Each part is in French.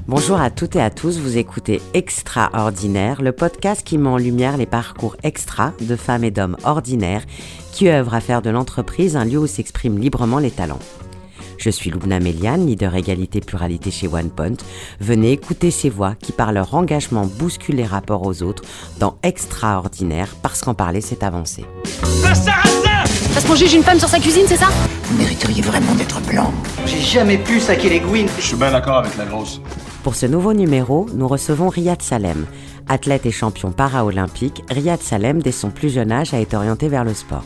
Bonjour à toutes et à tous, vous écoutez Extraordinaire, le podcast qui met en lumière les parcours extra de femmes et d'hommes ordinaires qui œuvrent à faire de l'entreprise un lieu où s'expriment librement les talents. Je suis Loubna Méliane, leader égalité-pluralité chez OnePoint. Venez écouter ces voix qui, par leur engagement, bousculent les rapports aux autres dans Extraordinaire, parce qu'en parler, c'est avancer. Parce qu'on juge une femme sur sa cuisine, c'est ça ? Vous mériteriez vraiment d'être blanc. J'ai jamais pu saquer les gouines. Je suis bien d'accord avec la grosse. Pour ce nouveau numéro, nous recevons Riyad Salem. Athlète et champion para-olympique, Riyad Salem, dès son plus jeune âge, a été orienté vers le sport.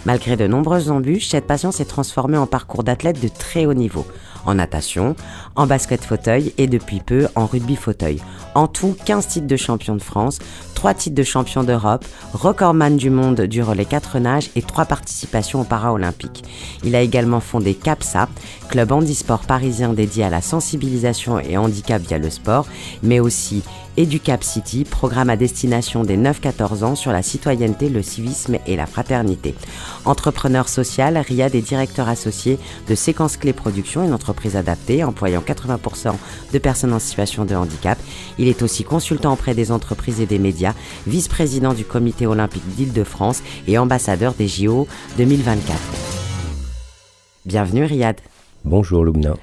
Malgré de nombreuses embûches, cette passion s'est transformée en parcours d'athlète de très haut niveau. En natation, en basket fauteuil et depuis peu en rugby fauteuil. En tout, 15 titres de champion de France, 3 titres de champion d'Europe, recordman du monde du relais 4 nages et 3 participations aux Paralympiques. Il a également fondé CAPSA, club handisport parisien dédié à la sensibilisation et handicap via le sport, mais aussi Educap City, programme à destination des 9-14 ans sur la citoyenneté, le civisme et la fraternité. Entrepreneur social, Riyad est directeur associé de Séquence Clé Production, une entreprise adaptée employant 80% de personnes en situation de handicap. Il est aussi consultant auprès des entreprises et des médias, vice-président du Comité olympique d'Île-de-France et ambassadeur des JO 2024. Bienvenue Riyad. Bonjour Loubna.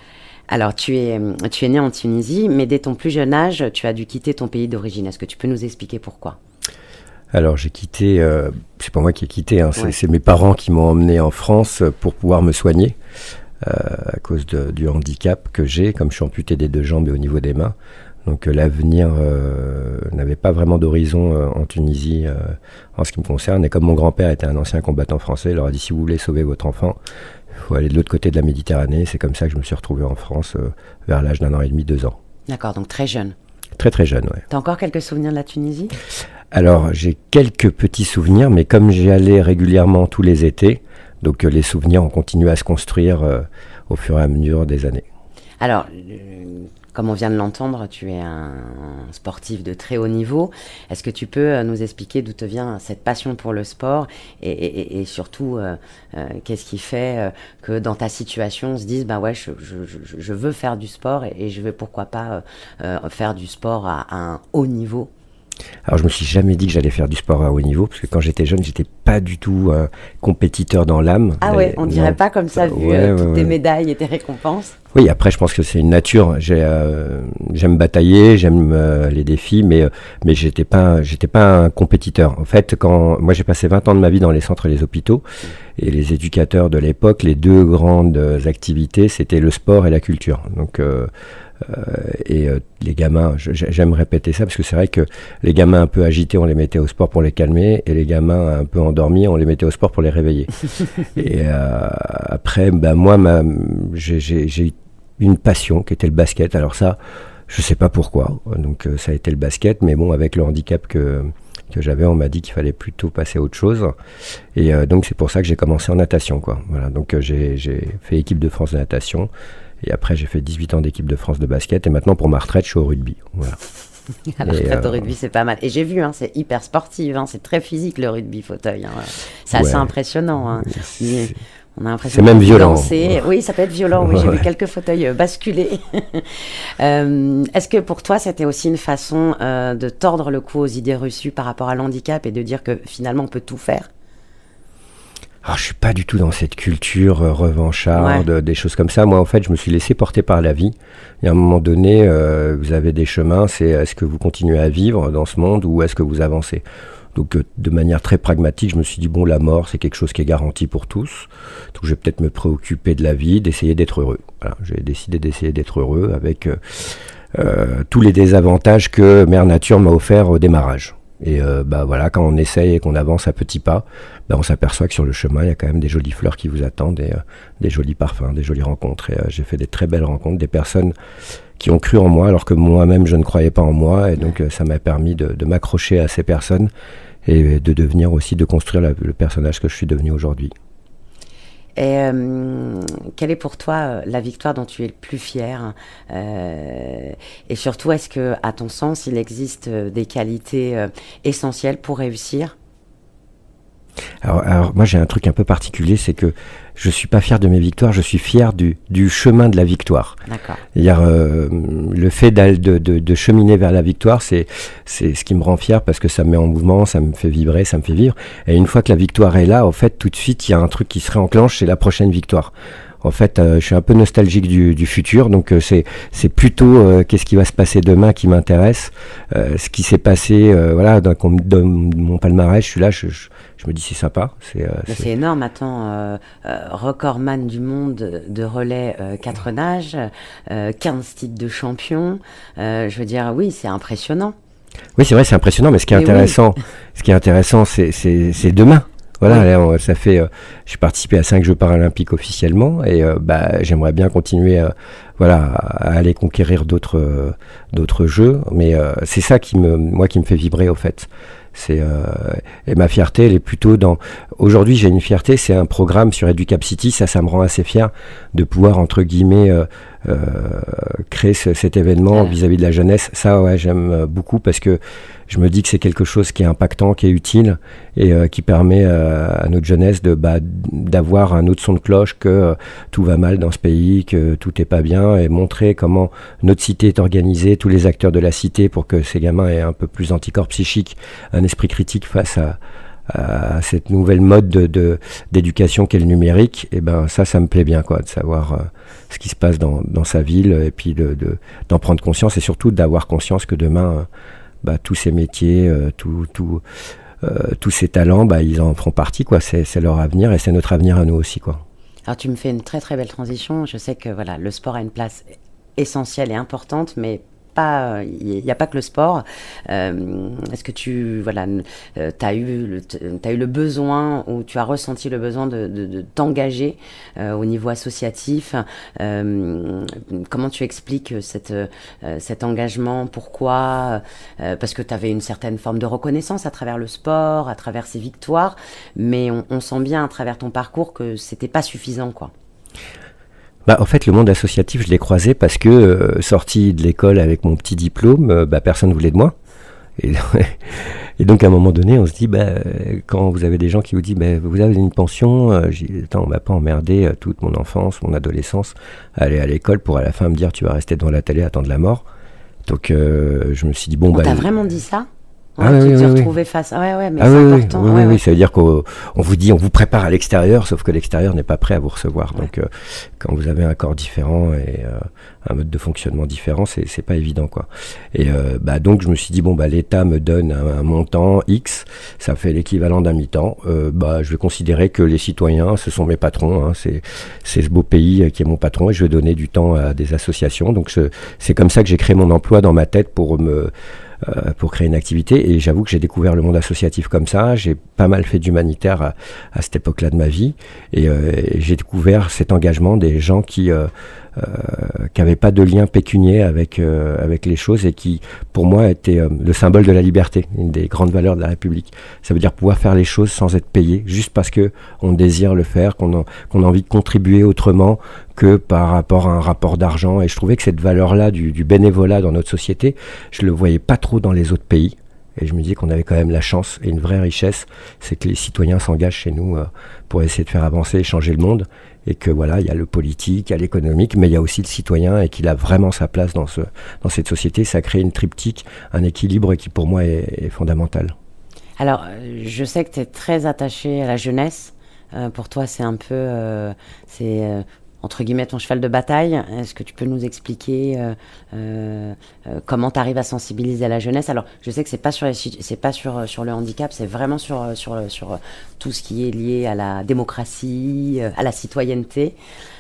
Alors, tu es né en Tunisie, mais dès ton plus jeune âge, tu as dû quitter ton pays d'origine. Est-ce que tu peux nous expliquer pourquoi ? Alors, j'ai quitté, c'est pas moi qui ai quitté, Ouais. c'est mes parents qui m'ont emmené en France pour pouvoir me soigner à cause du handicap que j'ai, comme je suis amputé des 2 jambes et au niveau des mains. Donc l'avenir n'avait pas vraiment d'horizon en Tunisie en ce qui me concerne. Et comme mon grand-père était un ancien combattant français, il leur a dit si vous voulez sauver votre enfant, il faut aller de l'autre côté de la Méditerranée. C'est comme ça que je me suis retrouvé en France vers l'âge d'1 an et demi, 2 ans. D'accord, donc très jeune. Très très jeune, ouais. T'as encore quelques souvenirs de la Tunisie ? Alors j'ai quelques petits souvenirs, mais comme j'y allais régulièrement tous les étés, donc les souvenirs ont continué à se construire au fur et à mesure des années. Alors, comme on vient de l'entendre, tu es un sportif de très haut niveau. Est-ce que tu peux nous expliquer d'où te vient cette passion pour le sport et surtout, qu'est-ce qui fait que dans ta situation, on se dise, bah ouais, je veux faire du sport et je veux pourquoi pas faire du sport à un haut niveau ? Alors je me suis jamais dit que j'allais faire du sport à haut niveau, parce que quand j'étais jeune, j'étais pas du tout compétiteur dans l'âme. Ah ouais, on dirait pas comme ça, vu toutes tes médailles et tes récompenses. Oui, après je pense que c'est une nature. J'aime batailler, j'aime les défis, mais j'étais pas un compétiteur. En fait, quand moi j'ai passé 20 ans de ma vie dans les centres et les hôpitaux, et les éducateurs de l'époque, les 2 grandes activités, c'était le sport et la culture. Donc les gamins, j'aime répéter ça parce que c'est vrai que les gamins un peu agités, on les mettait au sport pour les calmer, et les gamins un peu endormis, on les mettait au sport pour les réveiller. Et après, moi, j'ai une passion qui était le basket. Alors ça, je sais pas pourquoi. Donc ça a été le basket, mais bon, avec le handicap que j'avais, on m'a dit qu'il fallait plutôt passer à autre chose. Et donc c'est pour ça que j'ai commencé en natation, quoi. Voilà, donc j'ai fait équipe de France de natation. Et après, j'ai fait 18 ans d'équipe de France de basket. Et maintenant, pour ma retraite, je suis au rugby. Voilà. La retraite au rugby, c'est pas mal. Et j'ai vu, c'est hyper sportif. C'est très physique, le rugby fauteuil. C'est assez impressionnant. On a l'impression c'est même violent. Danser. Oui, ça peut être violent. Oui, j'ai vu quelques fauteuils basculer. Est-ce que pour toi, c'était aussi une façon de tordre le cou aux idées reçues par rapport à l'handicap et de dire que finalement, on peut tout faire ? Alors, je suis pas du tout dans cette culture revancharde, des choses comme ça. Moi, en fait, je me suis laissé porter par la vie. Et à un moment donné, vous avez des chemins, c'est est-ce que vous continuez à vivre dans ce monde ou est-ce que vous avancez ? Donc, de manière très pragmatique, je me suis dit, bon, la mort, c'est quelque chose qui est garanti pour tous. Donc, je vais peut-être me préoccuper de la vie, d'essayer d'être heureux. Voilà, j'ai décidé d'essayer d'être heureux avec tous les désavantages que Mère Nature m'a offert au démarrage. Et voilà, quand on essaye et qu'on avance à petits pas, on s'aperçoit que sur le chemin, il y a quand même des jolies fleurs qui vous attendent, et des jolis parfums, des jolies rencontres. Et j'ai fait des très belles rencontres, des personnes qui ont cru en moi, alors que moi-même, je ne croyais pas en moi. Et donc, ça m'a permis de m'accrocher à ces personnes et de devenir aussi, de construire le personnage que je suis devenu aujourd'hui. Et quelle est pour toi la victoire dont tu es le plus fier et surtout, est-ce que, à ton sens, il existe des qualités essentielles pour réussir ? Alors moi j'ai un truc un peu particulier, c'est que je suis pas fier de mes victoires, je suis fier du chemin de la victoire. D'accord. C'est-à-dire le fait de cheminer vers la victoire, c'est ce qui me rend fier parce que ça me met en mouvement, ça me fait vibrer, ça me fait vivre. Et une fois que la victoire est là, en fait tout de suite il y a un truc qui se réenclenche, c'est la prochaine victoire. En fait, je suis un peu nostalgique du futur, donc c'est plutôt qu'est-ce qui va se passer demain qui m'intéresse. Ce qui s'est passé, voilà, dans mon palmarès, je suis là, je me dis c'est sympa. C'est énorme, attends, recordman du monde de relais 4 nages, 15 titres de champion, je veux dire, oui, c'est impressionnant. Oui, c'est vrai, c'est impressionnant, mais ce qui est intéressant, c'est demain. Voilà, oui. Là, ça fait, j'ai participé à 5 Jeux paralympiques officiellement et j'aimerais bien continuer à aller conquérir d'autres jeux, mais c'est ça qui me fait vibrer au fait. Et ma fierté, elle est plutôt dans... Aujourd'hui, j'ai une fierté, c'est un programme sur EduCapCity, ça me rend assez fier de pouvoir, entre guillemets, créer cet événement vis-à-vis de la jeunesse. Ça, ouais, j'aime beaucoup parce que je me dis que c'est quelque chose qui est impactant, qui est utile et qui permet à notre jeunesse d'avoir un autre son de cloche que tout va mal dans ce pays, que tout n'est pas bien, et montrer comment notre cité est organisée, tous les acteurs de la cité, pour que ces gamins aient un peu plus d'anticorps psychiques, un esprit critique face à cette nouvelle mode d'éducation qu'est le numérique. Et ça me plaît bien, quoi, de savoir ce qui se passe dans sa ville et puis d'en prendre conscience et surtout d'avoir conscience que demain tous ces métiers, tous ces talents, ils en feront partie, quoi. C'est leur avenir et c'est notre avenir à nous aussi, quoi. Alors tu me fais une très très belle transition. Je sais que voilà, le sport a une place essentielle et importante, mais il n'y a pas que le sport. Est-ce que tu as eu le besoin ou tu as ressenti le besoin de t'engager au niveau associatif? Comment tu expliques cet engagement? Pourquoi? Parce que tu avais une certaine forme de reconnaissance à travers le sport, à travers ces victoires, mais on sent bien à travers ton parcours que c'était pas suffisant, quoi. En fait, le monde associatif, je l'ai croisé parce que, sorti de l'école avec mon petit diplôme, personne ne voulait de moi. Et donc, à un moment donné, on se dit, quand vous avez des gens qui vous disent, vous avez une pension, on m'a pas emmerdé toute mon enfance, mon adolescence, à aller à l'école pour à la fin me dire, tu vas rester devant la télé, attendre la mort. Donc, je me suis dit, On t'a vraiment dit ça? Ouais, tu te retrouvais face. Ouais, mais c'est important. Oui, ça veut dire qu'on vous dit, on vous prépare à l'extérieur, sauf que l'extérieur n'est pas prêt à vous recevoir. Ouais. Donc, quand vous avez un corps différent et un mode de fonctionnement différent, c'est pas évident, quoi. Et donc, je me suis dit, l'État me donne un montant X, ça fait l'équivalent d'un mi-temps. Je vais considérer que les citoyens, ce sont mes patrons. Hein, c'est ce beau pays qui est mon patron et je vais donner du temps à des associations. Donc, c'est comme ça que j'ai créé mon emploi dans ma tête pour créer une activité, et j'avoue que j'ai découvert le monde associatif comme ça. J'ai pas mal fait d'humanitaire à cette époque-là de ma vie, et j'ai découvert cet engagement des gens qui n'avaient pas de lien pécunier avec les choses et qui, pour moi, étaient le symbole de la liberté, une des grandes valeurs de la République. Ça veut dire pouvoir faire les choses sans être payé, juste parce que on désire le faire, qu'on a envie de contribuer autrement que par rapport à un rapport d'argent. Et je trouvais que cette valeur-là du bénévolat dans notre société, je le voyais pas trop dans les autres pays. Et je me disais qu'on avait quand même la chance et une vraie richesse, c'est que les citoyens s'engagent chez nous pour essayer de faire avancer et changer le monde. Et que il y a le politique, il y a l'économique, mais il y a aussi le citoyen et qu'il a vraiment sa place dans cette société. Ça crée une triptyque, un équilibre qui pour moi est fondamental. Alors, je sais que tu es très attaché à la jeunesse. Pour toi, c'est un peu... entre guillemets, ton cheval de bataille. Est-ce que tu peux nous expliquer comment tu arrives à sensibiliser la jeunesse? Alors, je sais que c'est pas sur le handicap, c'est vraiment sur tout ce qui est lié à la démocratie, à la citoyenneté.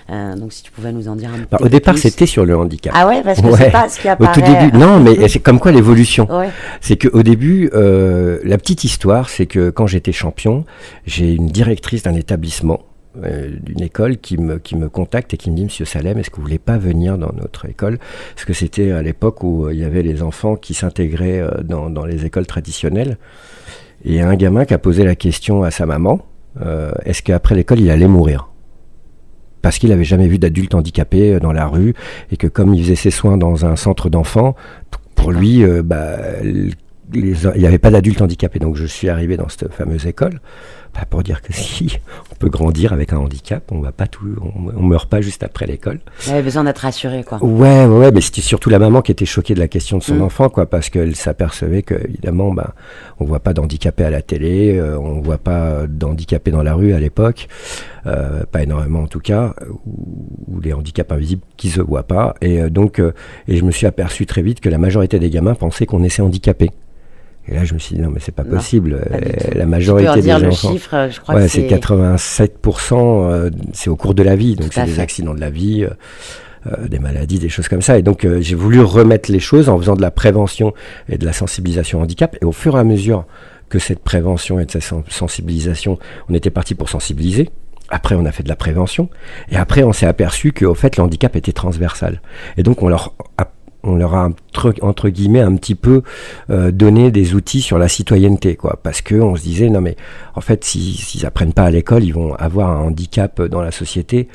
Donc, si tu pouvais nous en dire un peu plus. Au départ, c'était sur le handicap. Ah ouais, parce que c'est pas ce qui apparaît. Au tout début, non, mais c'est comme quoi l'évolution. Ouais. C'est qu'au début, la petite histoire, c'est que quand j'étais champion, j'ai une directrice d'un établissement, d'une école qui me contacte et qui me dit: Monsieur Salem, est-ce que vous voulez pas venir dans notre école? Parce que c'était à l'époque où il y avait les enfants qui s'intégraient dans les écoles traditionnelles. Et il y a un gamin qui a posé la question à sa maman, est-ce qu'après l'école il allait mourir? Parce qu'il n'avait jamais vu d'adulte handicapé dans la rue, et que comme il faisait ses soins dans un centre d'enfants, pour lui, il n'y avait pas d'adultes handicapés. Donc je suis arrivé dans cette fameuse école. Pour dire que si on peut grandir avec un handicap, on meurt pas juste après l'école. Elle avait besoin d'être rassurée, quoi. Ouais, mais c'était surtout la maman qui était choquée de la question de son enfant, quoi, parce qu'elle s'apercevait que, évidemment, on voit pas d'handicapés à la télé, on voit pas d'handicapés dans la rue à l'époque, pas énormément en tout cas, ou les handicaps invisibles qui se voient pas, et donc, et je me suis aperçu très vite que la majorité des gamins pensaient qu'on naissait handicapés. Et là, je me suis dit, non, mais c'est pas possible. La majorité des enfants. Le chiffre, je crois que c'est 87%, c'est au cours de la vie. Donc, c'est des accidents de la vie, des maladies, des choses comme ça. Et donc, j'ai voulu remettre les choses en faisant de la prévention et de la sensibilisation au handicap. Et au fur et à mesure que cette prévention et de cette sensibilisation, on était parti pour sensibiliser. Après, on a fait de la prévention. Et après, on s'est aperçu qu'au fait, le handicap était transversal. Et donc, on leur a entre guillemets un petit peu donné des outils sur la citoyenneté, quoi, parce que on se disait non mais en fait s'ils apprennent pas à l'école, ils vont avoir un handicap dans la société.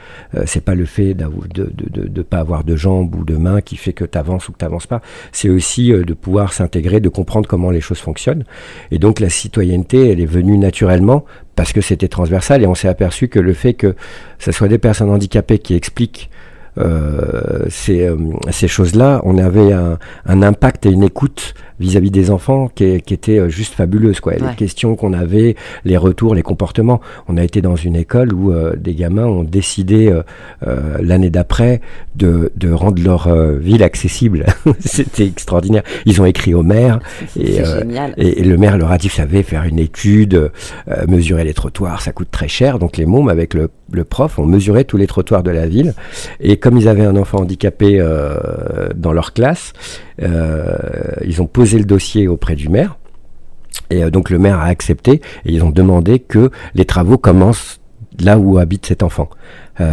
C'est pas le fait de pas avoir de jambes ou de mains qui fait que t'avances ou que t'avances pas. C'est aussi de pouvoir s'intégrer, de comprendre comment les choses fonctionnent. Et donc la citoyenneté, elle est venue naturellement parce que c'était transversal, et on s'est aperçu que le fait que ce soit des personnes handicapées qui expliquent ces choses-là, on avait un impact et une écoute vis-à-vis des enfants qui était juste fabuleuse, quoi. Les questions qu'on avait, les retours, les comportements. On a été dans une école où des gamins ont décidé l'année d'après de rendre leur ville accessible. C'était extraordinaire. Ils ont écrit au maire et le maire leur a dit, vous savez, faire une étude, mesurer les trottoirs, ça coûte très cher. Donc les mômes avec le prof ont mesuré tous les trottoirs de la ville, et comme ils avaient un enfant handicapé dans leur classe, ils ont posé le dossier auprès du maire, et donc le maire a accepté, et ils ont demandé que les travaux commencent là où habite cet enfant.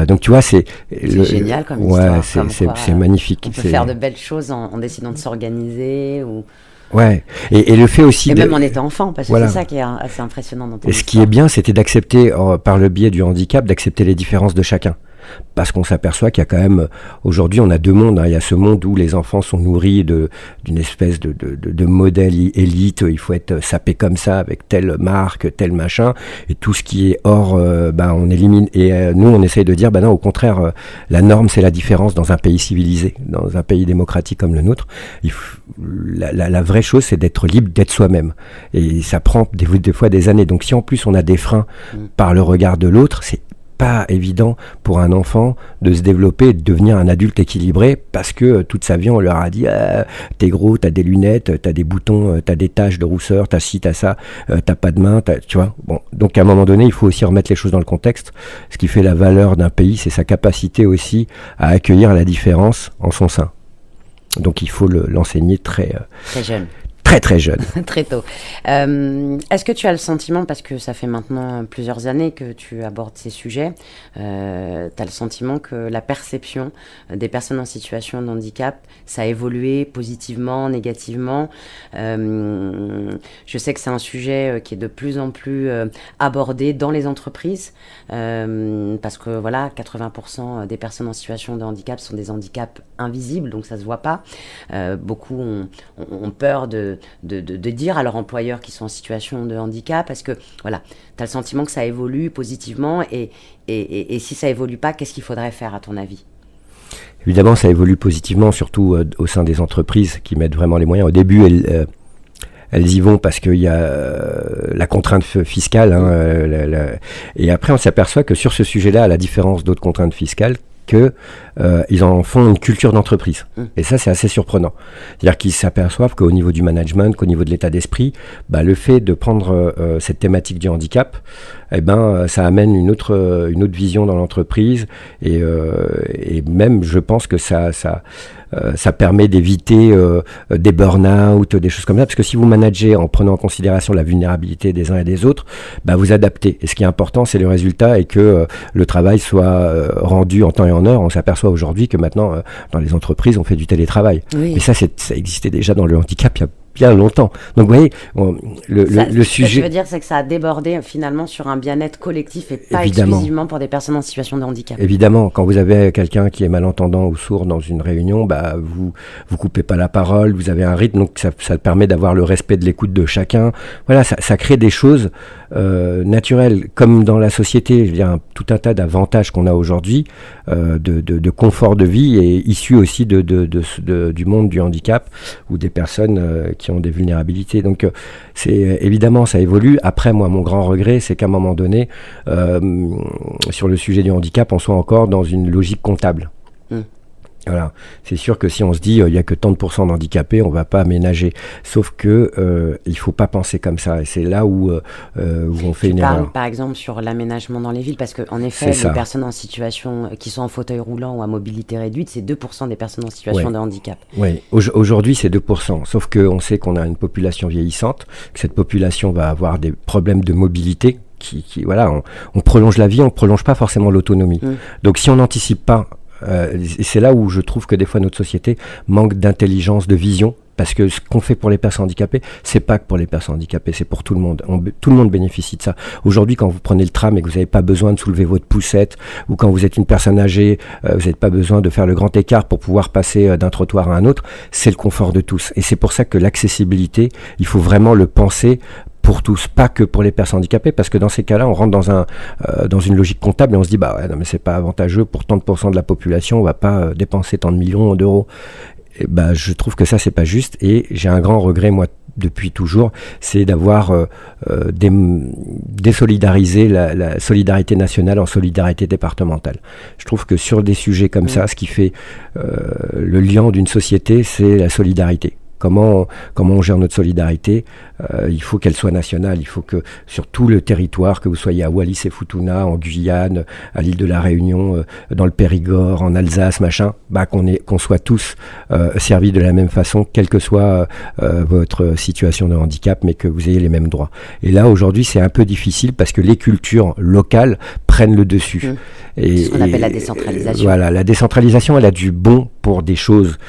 Donc tu vois, c'est génial comme histoire. C'est magnifique. On peut faire de belles choses en décidant de s'organiser ou... Ouais, et le fait aussi... Et même en étant enfant, parce que c'est ça qui est assez impressionnant dans ton histoire. Ce qui est bien, c'était d'accepter, par le biais du handicap, d'accepter les différences de chacun. Parce qu'on s'aperçoit qu'il y a quand même, aujourd'hui on a deux mondes, hein. Il y a ce monde où les enfants sont nourris d'une espèce de modèle élite, il faut être sapé comme ça, avec telle marque, tel machin, et tout ce qui est hors, on élimine, et nous on essaye de dire, non, au contraire, la norme c'est la différence dans un pays civilisé, dans un pays démocratique comme le nôtre. La vraie chose c'est d'être libre, d'être soi-même, et ça prend des fois des années. Donc si en plus on a des freins par le regard de l'autre, c'est pas évident pour un enfant de se développer et de devenir un adulte équilibré, parce que toute sa vie on leur a dit t'es gros, t'as des lunettes, t'as des boutons, t'as des taches de rousseur, t'as ci, t'as ça, t'as pas de main, tu vois. Bon, donc à un moment donné il faut aussi remettre les choses dans le contexte. Ce qui fait la valeur d'un pays, c'est sa capacité aussi à accueillir la différence en son sein. Donc il faut l'enseigner très jeune. Très jeune. Très tôt. Est-ce que tu as le sentiment, parce que ça fait maintenant plusieurs années que tu abordes ces sujets, tu as le sentiment que la perception des personnes en situation de handicap, ça a évolué positivement, négativement? Je sais que c'est un sujet qui est de plus en plus abordé dans les entreprises, parce que voilà, 80% des personnes en situation de handicap sont des handicaps invisibles, donc ça se voit pas. Beaucoup ont peur de dire à leurs employeurs qu'ils sont en situation de handicap, parce que voilà, tu as le sentiment que ça évolue positivement, et si ça évolue pas, qu'est-ce qu'il faudrait faire à ton avis? Évidemment, ça évolue positivement, surtout au sein des entreprises qui mettent vraiment les moyens. Au début, elles y vont parce qu'il y a la contrainte fiscale, hein, et après on s'aperçoit que sur ce sujet-là, à la différence d'autres contraintes fiscales, ils en font une culture d'entreprise. Et ça, c'est assez surprenant. C'est-à-dire qu'ils s'aperçoivent qu'au niveau du management, qu'au niveau de l'état d'esprit, le fait de prendre cette thématique du handicap, ça amène une autre vision dans l'entreprise, et même, je pense que ça permet d'éviter des burn-out, des choses comme ça, parce que si vous managez en prenant en considération la vulnérabilité des uns et des autres, vous adaptez. Et ce qui est important, c'est le résultat, et que le travail soit rendu en temps et en heure. On s'aperçoit aujourd'hui que maintenant, dans les entreprises, on fait du télétravail. Oui. Mais ça existait déjà dans le handicap il bien longtemps. Donc vous voyez, le Ce que je sujet... veux dire, c'est que ça a débordé finalement sur un bien-être collectif et pas Évidemment. exclusivement pour des personnes en situation de handicap. Évidemment, quand vous avez quelqu'un qui est malentendant ou sourd dans une réunion, bah vous coupez pas la parole, vous avez un rythme, donc ça permet d'avoir le respect de l'écoute de chacun. Voilà, ça crée des choses naturelles, comme dans la société. Je veux dire, tout un tas d'avantages qu'on a aujourd'hui, de confort de vie, et issus aussi du monde du handicap ou des personnes qui ont des vulnérabilités. Donc c'est évidemment, ça évolue. Après, moi, mon grand regret, c'est qu'à un moment donné, sur le sujet du handicap, on soit encore dans une logique comptable. Voilà. C'est sûr que si on se dit il y a que tant de pourcents d'handicapés, on va pas aménager. Sauf que il faut pas penser comme ça. Et c'est là où on fait une erreur. Tu parles par exemple sur l'aménagement dans les villes, parce qu'en effet, les personnes en situation qui sont en fauteuil roulant ou à mobilité réduite, c'est 2% des personnes en situation de handicap. Oui, aujourd'hui c'est 2%. Sauf qu'on sait qu'on a une population vieillissante, que cette population va avoir des problèmes de mobilité. Voilà, on prolonge la vie, on prolonge pas forcément l'autonomie. Donc si on n'anticipe pas, c'est là où je trouve que des fois notre société manque d'intelligence, de vision, parce que ce qu'on fait pour les personnes handicapées, c'est pas que pour les personnes handicapées, c'est pour tout le monde. Tout le monde bénéficie de ça. Aujourd'hui, quand vous prenez le tram et que vous n'avez pas besoin de soulever votre poussette, ou quand vous êtes une personne âgée, vous n'avez pas besoin de faire le grand écart pour pouvoir passer d'un trottoir à un autre, c'est le confort de tous. Et c'est pour ça que l'accessibilité, il faut vraiment le penser pour tous, pas que pour les personnes handicapées, parce que dans ces cas-là, on rentre dans une logique comptable et on se dit, bah ouais, non mais c'est pas avantageux pour tant de pourcents de la population, on va pas dépenser tant de millions d'euros. Et bah, je trouve que ça, c'est pas juste, et j'ai un grand regret, moi, depuis toujours, c'est d'avoir désolidarisé la solidarité nationale en solidarité départementale. Je trouve que sur des sujets comme ça, ce qui fait le lien d'une société, c'est la solidarité. Comment on gère notre solidarité, il faut qu'elle soit nationale, il faut que sur tout le territoire, que vous soyez à Wallis et Futuna, en Guyane, à l'île de la Réunion, dans le Périgord, en Alsace, machin, bah qu'on soit tous servis de la même façon, quelle que soit votre situation de handicap, mais que vous ayez les mêmes droits. Et là, aujourd'hui, c'est un peu difficile parce que les cultures locales prennent le dessus. C'est ce qu'on appelle la décentralisation. Voilà, la décentralisation, elle a du bon pour des choses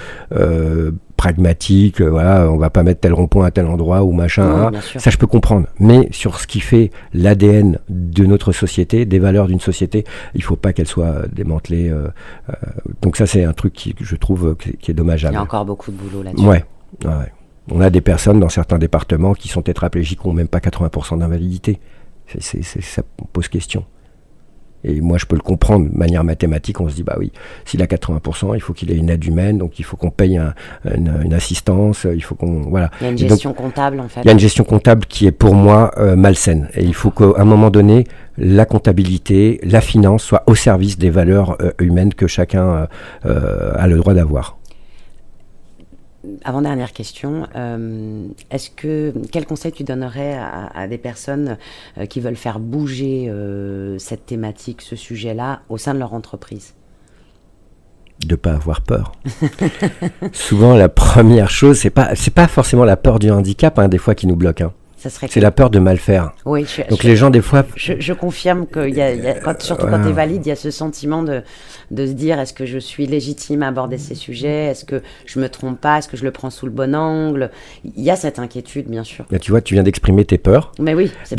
pragmatique, voilà, on va pas mettre tel rond-point à tel endroit ou machin, ça je peux comprendre. Mais sur ce qui fait l'ADN de notre société, des valeurs d'une société, il faut pas qu'elle soit démantelée. Donc ça c'est un truc qui je trouve qui est dommageable. Il y a encore beaucoup de boulot là-dessus. Ouais. On a des personnes dans certains départements qui sont tétraplégiques, qui n'ont même pas 80% d'invalidité. Ça pose question. Et moi, je peux le comprendre de manière mathématique. On se dit, bah oui, s'il a 80%, il faut qu'il ait une aide humaine, donc il faut qu'on paye une assistance, il faut qu'on... Voilà. Il y a une gestion comptable, en fait. Il y a une gestion comptable qui est, pour moi, malsaine. Et il faut qu'à un moment donné, la comptabilité, la finance soient au service des valeurs humaines que chacun a le droit d'avoir. Avant-dernière question, quel conseil tu donnerais à des personnes qui veulent faire bouger cette thématique, ce sujet-là, au sein de leur entreprise ? De pas avoir peur. Souvent, la première chose, c'est pas forcément la peur du handicap, des fois, qui nous bloque. C'est la peur de mal faire. Oui, donc les gens, des fois... Je confirme qu'il y a surtout quand tu es valide, il y a ce sentiment de se dire, est-ce que je suis légitime à aborder ces sujets ? Est-ce que je me trompe pas ? Est-ce que je le prends sous le bon angle ? Il y a cette inquiétude, bien sûr. Là, tu vois, tu viens d'exprimer tes peurs. Mais oui, ça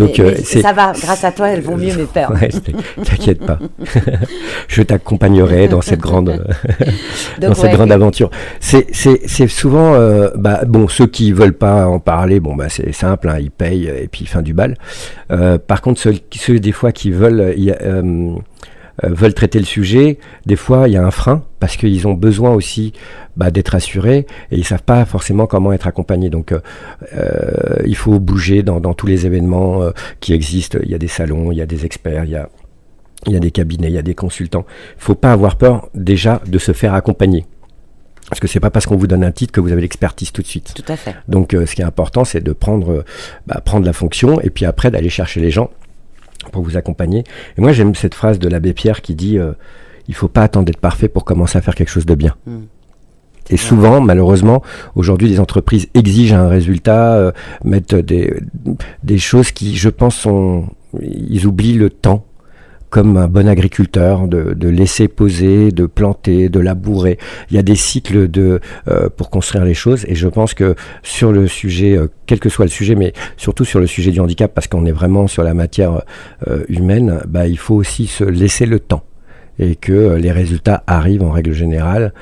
va. Grâce à toi, elles vont mieux, mes peurs. Ouais, t'inquiète pas. Je t'accompagnerai dans cette grande, aventure. C'est souvent... ceux qui veulent pas en parler, c'est simple, ils payent et puis fin du bal. Par contre, ceux des fois qui veulent traiter le sujet, des fois il y a un frein parce qu'ils ont besoin aussi d'être assurés et ils savent pas forcément comment être accompagnés. Donc il faut bouger dans tous les événements qui existent. Il y a des salons, il y a des experts, il y a des cabinets, il y a des consultants. Il faut pas avoir peur déjà de se faire accompagner. Parce que c'est pas parce qu'on vous donne un titre que vous avez l'expertise tout de suite. Tout à fait. Donc ce qui est important, c'est de prendre la fonction et puis après d'aller chercher les gens pour vous accompagner. Et moi j'aime cette phrase de l'abbé Pierre qui dit il faut pas attendre d'être parfait pour commencer à faire quelque chose de bien. Et souvent, malheureusement, aujourd'hui, les entreprises exigent un résultat, mettent des choses qui, je pense, ils oublient le temps comme un bon agriculteur, de laisser poser, de planter, de labourer. Il y a des cycles pour construire les choses, et je pense que sur le sujet, quel que soit le sujet, mais surtout sur le sujet du handicap, parce qu'on est vraiment sur la matière humaine, il faut aussi se laisser le temps, et que les résultats arrivent en règle générale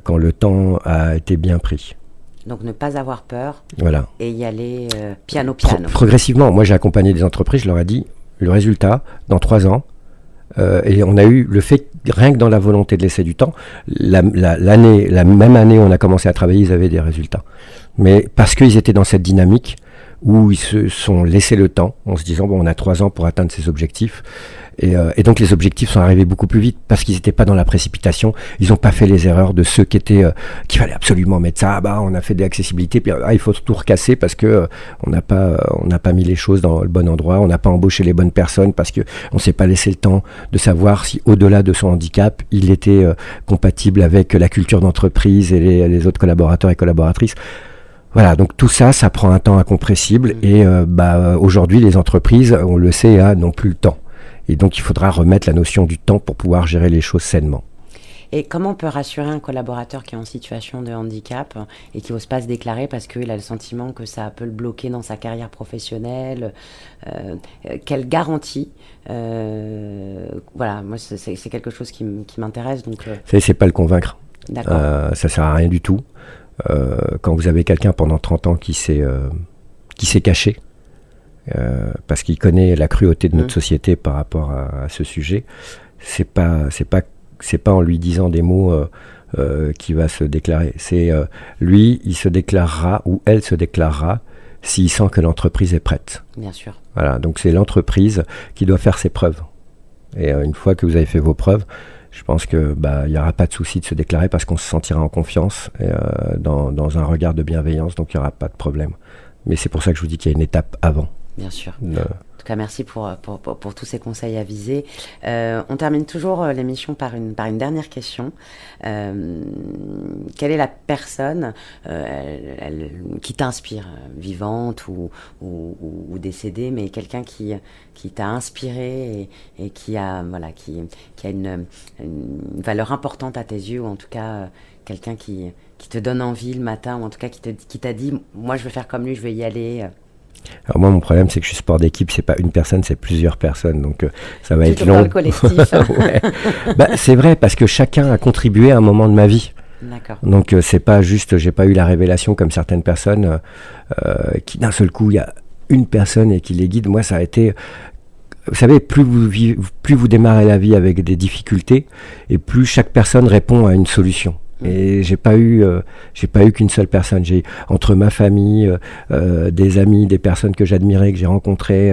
quand le temps a été bien pris. Donc ne pas avoir peur, voilà. Et y aller piano. Progressivement, moi j'ai accompagné des entreprises, je leur ai dit, le résultat, dans 3 ans, et on a eu le fait, rien que dans la volonté de laisser du temps, la même année où on a commencé à travailler, ils avaient des résultats. Mais parce qu'ils étaient dans cette dynamique où ils se sont laissés le temps, en se disant, on a 3 ans pour atteindre ces objectifs. Et donc les objectifs sont arrivés beaucoup plus vite parce qu'ils n'étaient pas dans la précipitation. Ils n'ont pas fait les erreurs de ceux qu'il fallait absolument mettre ça. On a fait des accessibilités, puis il faut tout recasser parce que on n'a pas mis les choses dans le bon endroit. On n'a pas embauché les bonnes personnes parce que on s'est pas laissé le temps de savoir si au-delà de son handicap, il était compatible avec la culture d'entreprise et les autres collaborateurs et collaboratrices. Voilà, donc tout ça prend un temps incompressible. Et aujourd'hui, les entreprises, on le sait, n'ont plus le temps. Et donc, il faudra remettre la notion du temps pour pouvoir gérer les choses sainement. Et comment on peut rassurer un collaborateur qui est en situation de handicap et qui n'ose pas se déclarer parce qu'il a le sentiment que ça peut le bloquer dans sa carrière professionnelle? Quelle garantie? Voilà, moi, c'est quelque chose qui m'intéresse. Donc, c'est pas le convaincre. D'accord. Ça sert à rien du tout. Quand vous avez quelqu'un pendant 30 ans qui s'est caché, parce qu'il connaît la cruauté de notre société par rapport à ce sujet, c'est pas en lui disant des mots qu'il va se déclarer. C'est lui, il se déclarera ou elle se déclarera s'il sent que l'entreprise est prête. Bien sûr. Voilà, donc c'est l'entreprise qui doit faire ses preuves. Et une fois que vous avez fait vos preuves, je pense que il n'y aura pas de souci de se déclarer parce qu'on se sentira en confiance et, dans un regard de bienveillance, donc il n'y aura pas de problème. Mais c'est pour ça que je vous dis qu'il y a une étape avant. Bien sûr. En tout cas, merci pour tous ces conseils avisés. On termine toujours l'émission par une dernière question. Quelle est la personne qui t'inspire, vivante ou décédée, mais quelqu'un qui t'a inspiré et qui a une valeur importante à tes yeux, ou en tout cas quelqu'un qui te donne envie le matin, ou en tout cas qui t'a dit, moi je veux faire comme lui, je vais y aller. Alors moi, mon problème, c'est que je suis sport d'équipe, c'est pas une personne, c'est plusieurs personnes, donc ça va être long. Dans le collectif. Ouais. C'est vrai, parce que chacun a contribué à un moment de ma vie. D'accord. Donc c'est pas juste, j'ai pas eu la révélation comme certaines personnes qui d'un seul coup, il y a une personne et qui les guide. Moi, ça a été... Vous savez, plus vous démarrez la vie avec des difficultés, et plus chaque personne répond à une solution. Et j'ai pas eu qu'une seule personne. J'ai entre ma famille, des amis, des personnes que j'admirais, que j'ai rencontrées.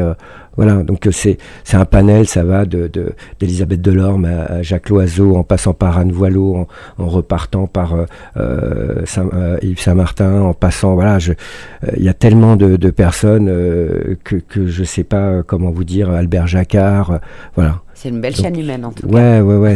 Voilà, donc c'est un panel, ça va d'Elisabeth Delorme à Jacques Loiseau, en passant par Anne Voileau, en repartant par Yves Saint-Martin, en passant. Voilà, il y a tellement de personnes que je sais pas comment vous dire. Albert Jacquard, voilà. C'est une belle chaîne humaine en tout cas. Ouais,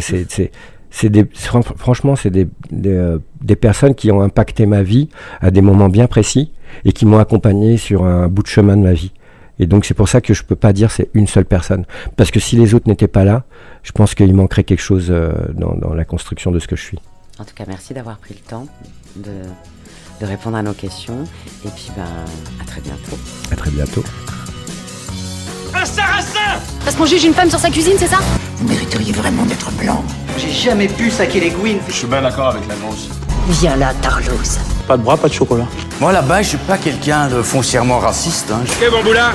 franchement, c'est des personnes qui ont impacté ma vie à des moments bien précis et qui m'ont accompagné sur un bout de chemin de ma vie. Et donc c'est pour ça que je peux pas dire c'est une seule personne. Parce que si les autres n'étaient pas là, je pense qu'il manquerait quelque chose dans la construction de ce que je suis. En tout cas, merci d'avoir pris le temps de répondre à nos questions. Et puis à très bientôt. À très bientôt. Un sarrasin! Parce qu'on juge une femme sur sa cuisine, c'est ça? Vous mériteriez vraiment d'être blanc. J'ai jamais pu saquer les Gwyn. Je suis bien d'accord avec la grosse. Viens là, Tarlouse. Pas de bras, pas de chocolat. Moi là-bas, je suis pas quelqu'un de foncièrement raciste. Ok, bon boulin.